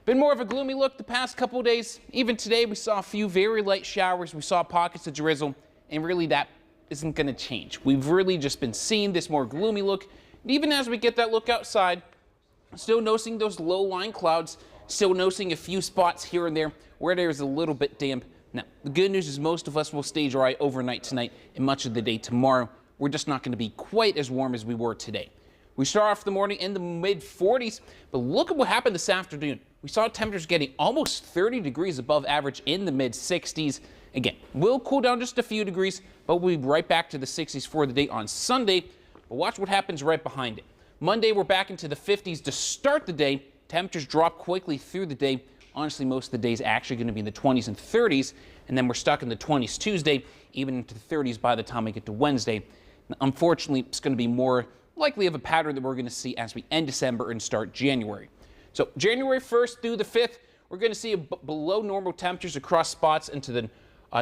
Been more of a gloomy look the past couple of days. Even today, we saw a few very light showers. We saw pockets of drizzle, and really that isn't going to change. We've really just been seeing this more gloomy look. And even as we get that look outside, still noticing those low-lying clouds, still noticing a few spots here and there where there's a little bit damp. Now, the good news is most of us will stay dry overnight tonight and much of the day tomorrow. We're just not going to be quite as warm as we were today. We start off the morning in the mid-40s, but look at what happened this afternoon. We saw temperatures getting almost 30 degrees above average in the mid-60s. Again, we'll cool down just a few degrees, but we'll be right back to the 60s for the day on Sunday. But watch what happens right behind it. Monday, we're back into the 50s to start the day. Temperatures drop quickly through the day. Honestly, most of the day is actually going to be in the 20s and 30s, and then we're stuck in the 20s Tuesday, even into the 30s by the time we get to Wednesday. Unfortunately, it's going to be more likely of a pattern that we're going to see as we end December and start January. So January 1st through the 5th, we're going to see below normal temperatures across spots into the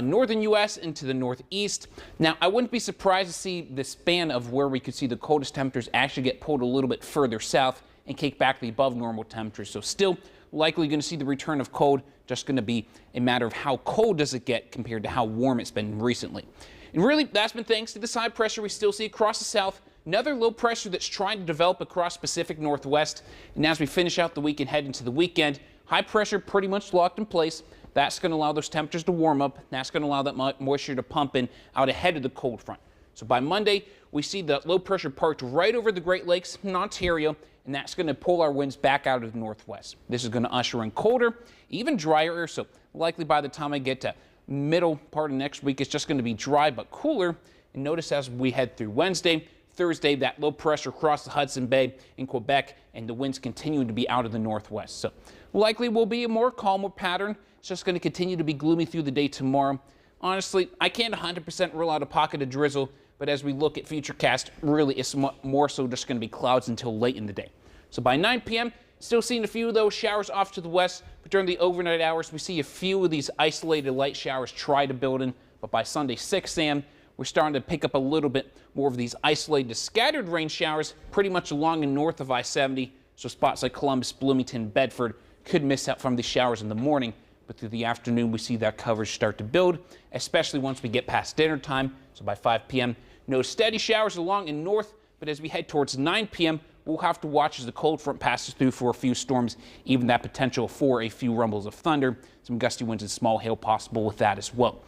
northern U.S., into the northeast. Now, I wouldn't be surprised to see the span of where we could see the coldest temperatures actually get pulled a little bit further south and kick back the above normal temperatures. So still likely going to see the return of cold, just going to be a matter of how cold does it get compared to how warm it's been recently. And really, that's been thanks to the side pressure we still see across the south. Another low pressure that's trying to develop across Pacific Northwest. And as we finish out the week and head into the weekend, high pressure pretty much locked in place. That's going to allow those temperatures to warm up. That's going to allow that moisture to pump in out ahead of the cold front. So by Monday, we see the low pressure parked right over the Great Lakes in Ontario, and that's going to pull our winds back out of the northwest. This is going to usher in colder, even drier air. So likely by the time I get to middle part of next week, it's just going to be dry but cooler. And notice as we head through Wednesday, Thursday, that low pressure across the Hudson Bay in Quebec, and the winds continuing to be out of the northwest. So likely will be a more calmer pattern. It's just going to continue to be gloomy through the day tomorrow. Honestly, I can't 100% rule out a pocket of drizzle, but as we look at Futurecast, really it's more so just going to be clouds until late in the day. So by 9 p.m., still seeing a few of those showers off to the west, but during the overnight hours, we see a few of these isolated light showers try to build in, but by Sunday 6 a.m., we're starting to pick up a little bit more of these isolated scattered rain showers pretty much along and north of I-70. So spots like Columbus, Bloomington, Bedford could miss out from these showers in the morning. But through the afternoon, we see that coverage start to build, especially once we get past dinner time. So by 5 p.m., no steady showers along and north. But as we head towards 9 p.m., we'll have to watch as the cold front passes through for a few storms, even that potential for a few rumbles of thunder. Some gusty winds and small hail possible with that as well.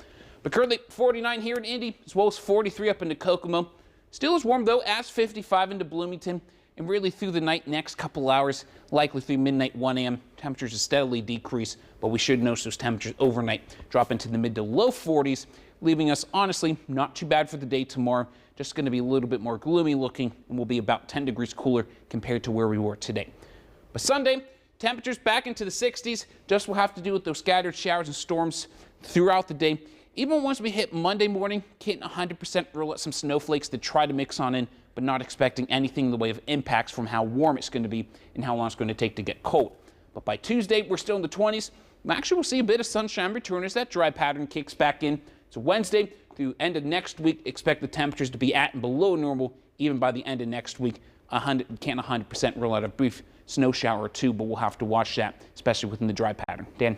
But currently 49 here in Indy, as well as 43 up into Kokomo. Still as warm, though, as 55 into Bloomington. And really through the night, next couple hours, likely through midnight 1 a.m., temperatures will steadily decrease. But we should notice those temperatures overnight drop into the mid to low 40s, leaving us, honestly, not too bad for the day tomorrow. Just going to be a little bit more gloomy looking, and we'll be about 10 degrees cooler compared to where we were today. But Sunday, temperatures back into the 60s. Just will have to do with those scattered showers and storms throughout the day. Even once we hit Monday morning, can't 100% rule out some snowflakes that try to mix on in, but not expecting anything in the way of impacts from how warm it's going to be and how long it's going to take to get cold. But by Tuesday, we're still in the 20s. Actually, we'll see a bit of sunshine return as that dry pattern kicks back in. So Wednesday through end of next week, expect the temperatures to be at and below normal. Even by the end of next week, can't 100% rule out a brief snow shower or two, but we'll have to watch that, especially within the dry pattern. Dan?